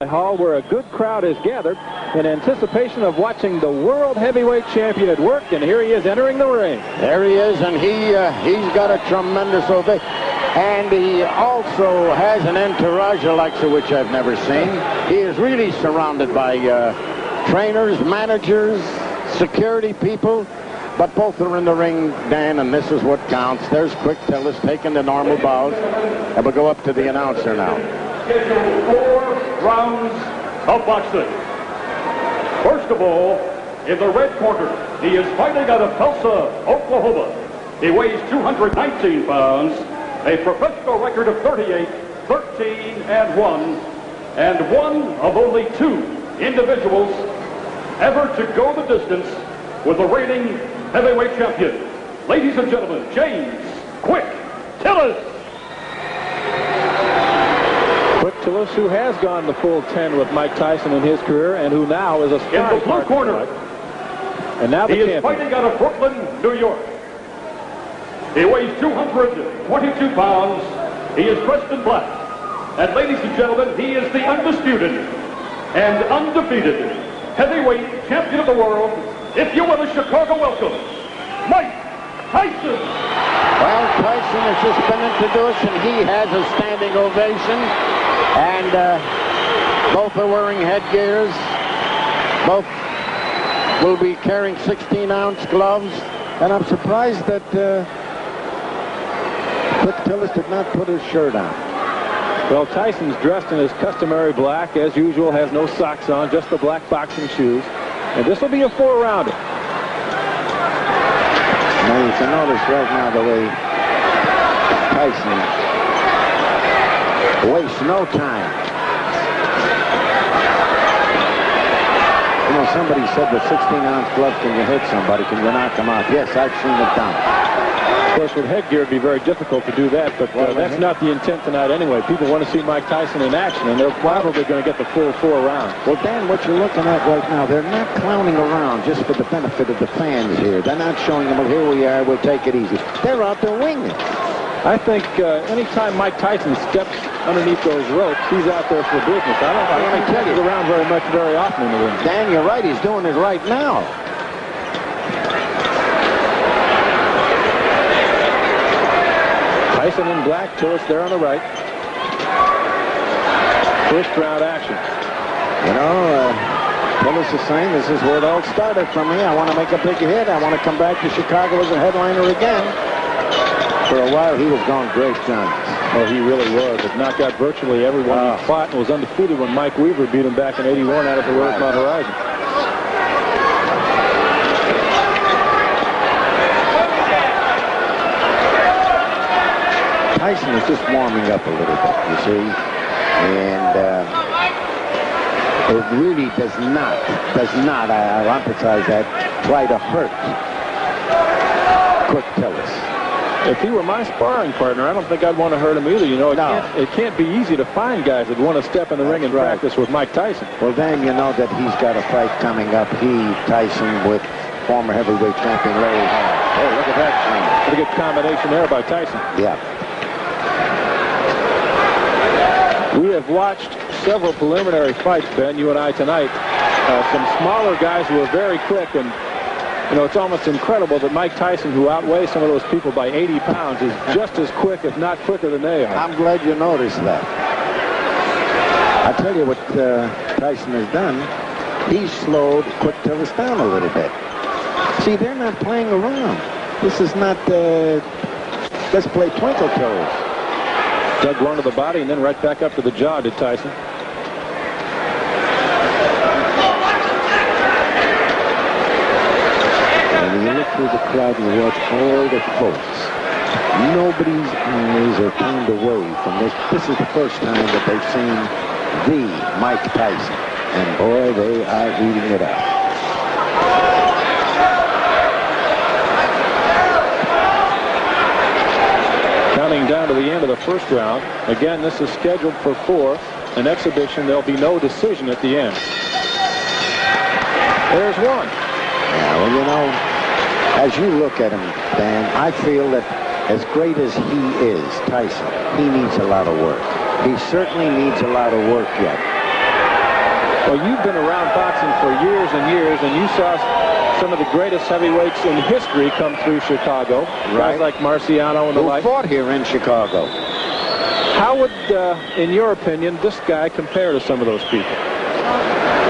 Hall, where a good crowd is gathered in anticipation of watching the world heavyweight champion at work, and here he is entering the ring. There he is, and he's got a tremendous ovation, and he also has an entourage like to which I've never seen. He is really surrounded by trainers, managers, security people, but both are in the ring, Dan, and this is what counts. There's Quick Tillis taking the normal bows, and we'll go up to the announcer now. Scheduled 4 rounds of boxing. First of all, in the red corner, he is fighting out of Tulsa, Oklahoma. He weighs 219 pounds, a professional record of 38, 13, and 1, and one of only 2 individuals ever to go the distance with the reigning heavyweight champion. Ladies and gentlemen, James Quick Tillis. Quick Tillis, who has gone the full 10 with Mike Tyson in his career, and who now is a sparring in the blue corner. And now the he is fighting out of Brooklyn, New York. He weighs 222 pounds. He is dressed in black. And ladies and gentlemen, he is the undisputed and undefeated heavyweight champion of the world. If you will, a Chicago welcome, Mike Tyson. Well, Tyson has just been introduced, and he has a standing ovation. And both are wearing headgears. Both will be carrying 16-ounce gloves. And I'm surprised that Quick Tillis did not put his shirt on. Well, Tyson's dressed in his customary black, as usual, has no socks on, just the black boxing shoes. And this will be a 4-rounder. Now you can notice right now the way Tyson wastes no time. You know, somebody said with 16-ounce gloves, can you hit somebody? Can you knock them out? Yes, I've seen it done. Of course, with headgear, it'd be very difficult to do that, but that's not the intent tonight anyway. People want to see Mike Tyson in action, and they're probably going to get the full 4 rounds. Well, Dan, what you're looking at right now, they're not clowning around just for the benefit of the fans here. They're not showing them, well, here we are, we'll take it easy. They're out there winging. I think anytime Mike Tyson steps underneath those ropes, he's out there for business. I don't think he gets around very often in the ring. Dan, you're right. He's doing it right now. Tyson in black, Tillis there on the right. First round action. You know, Tillis is saying this is where it all started for me. I want to make a big hit. I want to come back to Chicago as a headliner again. For a while, he was going great guns. Oh, he really was. It knocked out virtually everyone he fought and was undefeated when Mike Weaver beat him back in '81 out of the Rosemont Horizon. Tyson is just warming up a little bit, you see, and it really does not, I'll emphasize that, try to hurt Quick Tillis. If he were my sparring partner, I don't think I'd want to hurt him either. You know, it can't be easy to find guys that want to step in the ring and practice with Mike Tyson. Well, then you know that he's got a fight coming up. Tyson, with former heavyweight champion Larry Hall. Hey, look at that swing. Pretty good combination there by Tyson. Yeah. We have watched several preliminary fights, Ben, you and I tonight. Some smaller guys who are very quick, and you know, it's almost incredible that Mike Tyson, who outweighs some of those people by 80 pounds, is just as quick, if not quicker than they are. I'm glad you noticed that. I tell you what Tyson has done. He's slowed Quick Tillis down a little bit. See, they're not playing around. This is not, let's play Twinkle Toes. Dug one to the body and then right back up to the jaw to Tyson. And you look through the crowd and you watch all the folks. Nobody's eyes are turned away from this. This is the first time that they've seen the Mike Tyson. And boy, they are eating it up. Counting down to the end of the first round. Again, this is scheduled for 4. An exhibition. There'll be no decision at the end. There's one. Yeah, well, you know, as you look at him, Dan, I feel that as great as he is, Tyson, he needs a lot of work. He certainly needs a lot of work yet. Well, you've been around boxing for years and years, and you saw some of the greatest heavyweights in history come through Chicago. Right. Guys like Marciano and the Who like. fought here in Chicago. How would, in your opinion, this guy compare to some of those people?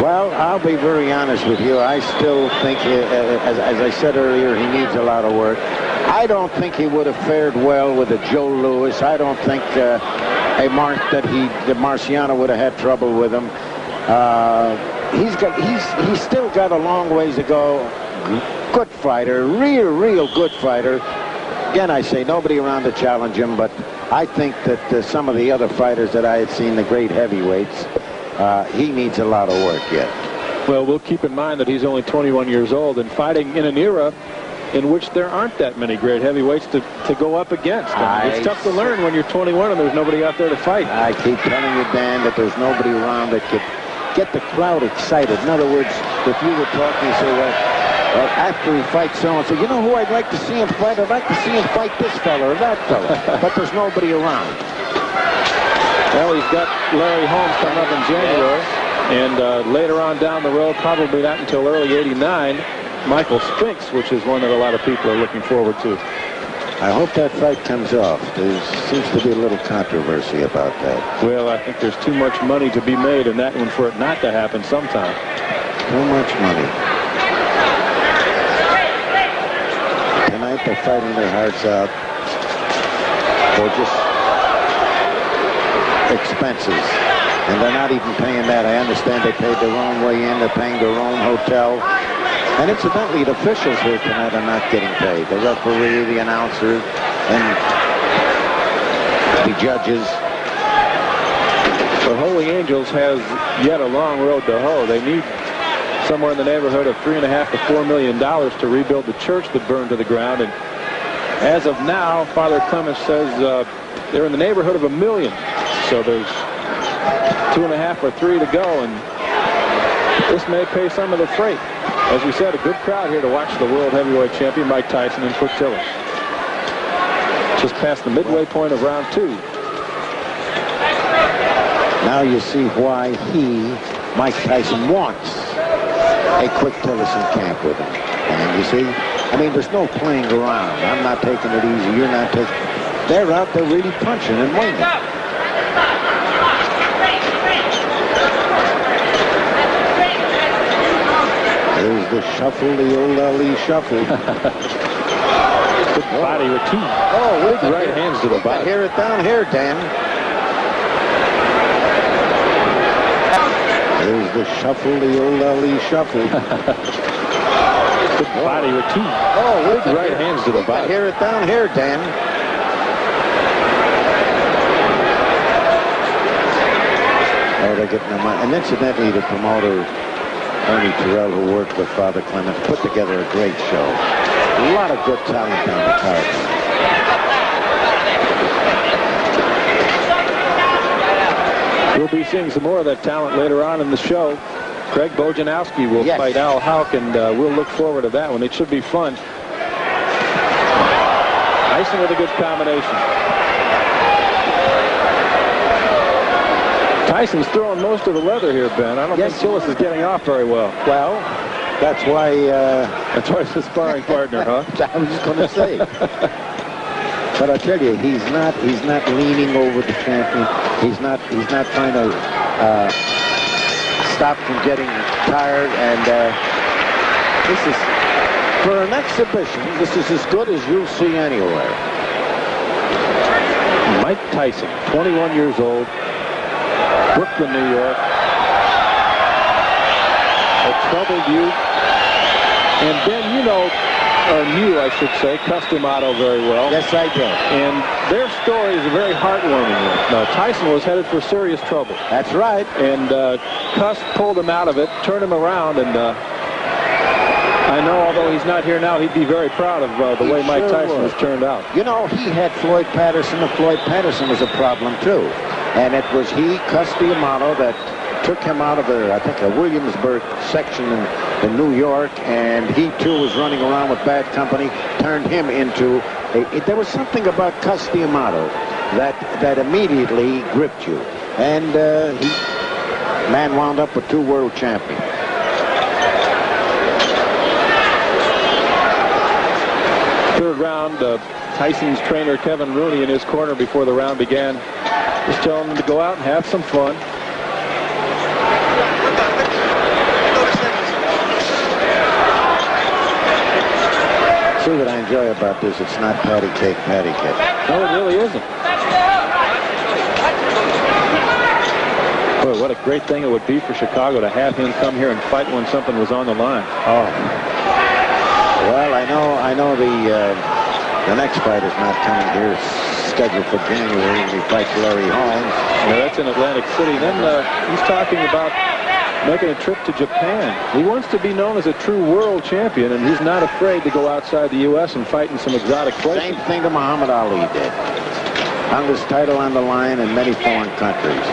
Well, I'll be very honest with you. I still think, as I said earlier, he needs a lot of work. I don't think he would have fared well with a Joe Louis. I don't think that Marciano would have had trouble with him. He's still got a long ways to go. Good fighter, real good fighter. Again, I say nobody around to challenge him, but I think that some of the other fighters that I had seen, the great heavyweights, he needs a lot of work yet. Well, we'll keep in mind that he's only 21 years old and fighting in an era in which there aren't that many great heavyweights to go up against. It's tough to learn when you're 21 and there's nobody out there to fight. I keep telling you, Dan, that there's nobody around that could get the crowd excited. In other words, if you were talking, say, well, after he fights so-and-so, you know who I'd like to see him fight? I'd like to see him fight this fella or that fella. But there's nobody around. Well, he's got Larry Holmes coming up in January. And later on down the road, probably not until early '89, Michael Spinks, which is one that a lot of people are looking forward to. I hope that fight comes off. There seems to be a little controversy about that. Well, I think there's too much money to be made in that one for it not to happen sometime. Too much money. Tonight they're fighting their hearts out for just expenses. And they're not even paying that. I understand they paid their own way in. They're paying their own hotel. And incidentally, the officials here tonight are not getting paid. The referee, the announcer, and the judges. The Holy Angels has yet a long road to hoe. They need somewhere in the neighborhood of $3.5 to $4 million to rebuild the church that burned to the ground. And as of now, Father Clemens says they're in the neighborhood of $1 million. So there's 2.5 or 3 to go, and this may pay some of the freight. As we said, a good crowd here to watch the world heavyweight champion Mike Tyson and Fort Tillis. Just past the midway point of round 2. Now you see why Mike Tyson, wants a quick Tillis in camp with him. And you see, I mean, there's no playing around. I'm not taking it easy. You're not taking. They're out there really punching and winging. There's the shuffle, the old Ali shuffle. Good body with 2 big right hands to the body. I hear it down here, Dan. There's the shuffle, the old Ali shuffle. Good body with 2 big right hands to the body. I hear it down here, Dan. Oh, they're getting them on. And incidentally, the promoter, Ernie Terrell, who worked with Father Clemens, put together a great show. A lot of good talent on the card. We'll be seeing some more of that talent later on in the show. Craig Bojanowski will fight Al Houck, and we'll look forward to that one. It should be fun. Tyson with a good combination. Tyson's throwing most of the leather here, Ben. I don't think Tillis is getting off very well. Well, that's why he's a sparring partner, huh? I was just going to say. But I tell you, he's not leaning over the champion. He's not trying to stop from getting tired. And this is, for an exhibition, this is as good as you'll see anywhere. Mike Tyson, 21 years old, Brooklyn, New York, a troubled youth. And Ben, you know, or knew, I should say, Customato very well. Yes, I do. And their story is a very heartwarming one. Tyson was headed for serious trouble. That's right. And Cuss pulled him out of it, turned him around, and I know, although he's not here now, he'd be very proud of the way Mike Tyson has turned out. You know, he had Floyd Patterson, and Floyd Patterson was a problem, too. And it was Customato, that took him out of I think a Williamsburg section in New York, and he too was running around with bad company, turned him into there was something about Customato that immediately gripped you. And Man wound up with 2 world champions. Third round, Tyson's trainer Kevin Rooney in his corner before the round began, just telling him to go out and have some fun. See what I enjoy about this, it's not patty cake. No, it really isn't. Boy, what a great thing it would be for Chicago to have him come here and fight when something was on the line. Oh. Well, I know the next fight is not coming here. It's scheduled for January. He fights Larry Holmes. Yeah, that's in Atlantic City. Then he's talking about making a trip to Japan. He wants to be known as a true world champion, and he's not afraid to go outside the U.S. and fight in some exotic places. Same thing that Muhammad Ali did. Hung his title on the line in many foreign countries.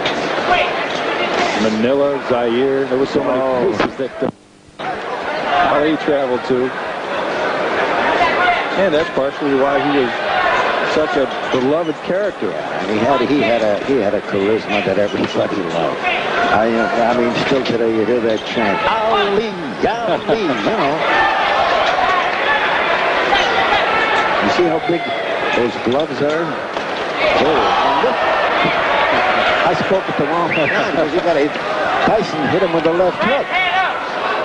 Manila, Zaire, there were so many places that Ali traveled to. And that's partially why he was such a beloved character. Yeah, and he had a charisma that everybody loved. I mean, still today you hear that chant, Ali, Ali, you know. You see how big those gloves are? Oh, look. I spoke at the wrong time because Tyson hit him with the left hook.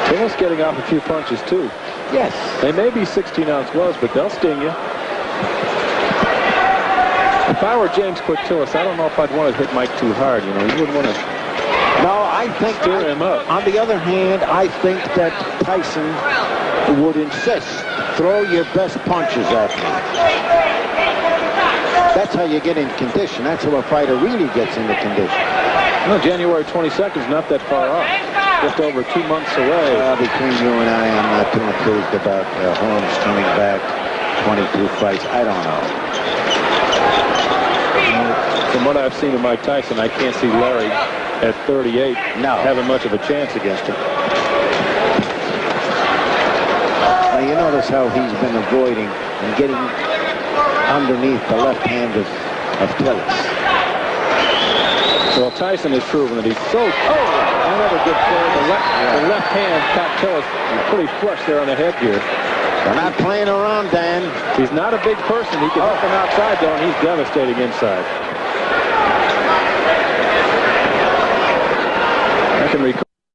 Tillis getting off a few punches too. Yes. They may be 16-ounce gloves, but they'll sting you. If I were James Quick Tillis, I don't know if I'd want to hit Mike too hard. You know, you wouldn't want to. No, I think stir him up. On the other hand, I think that Tyson would insist, throw your best punches at me. That's how you get in condition. That's how a fighter really gets into condition. No, January 22nd is not that far off. Just over 2 months away. Between you and I, I'm not too enthused about Holmes coming back. 22 fights. I don't know. From what I've seen of Mike Tyson, I can't see Larry at 38 having much of a chance against him. Now, you notice how he's been avoiding and getting underneath the left hand of Tillis. Well, Tyson has proven that he's so... Oh, another good play. The left hand caught Tillis pretty flush there on the head here. They're not playing around, Dan. He's not a big person. He can hook him outside, though, and he's devastating inside.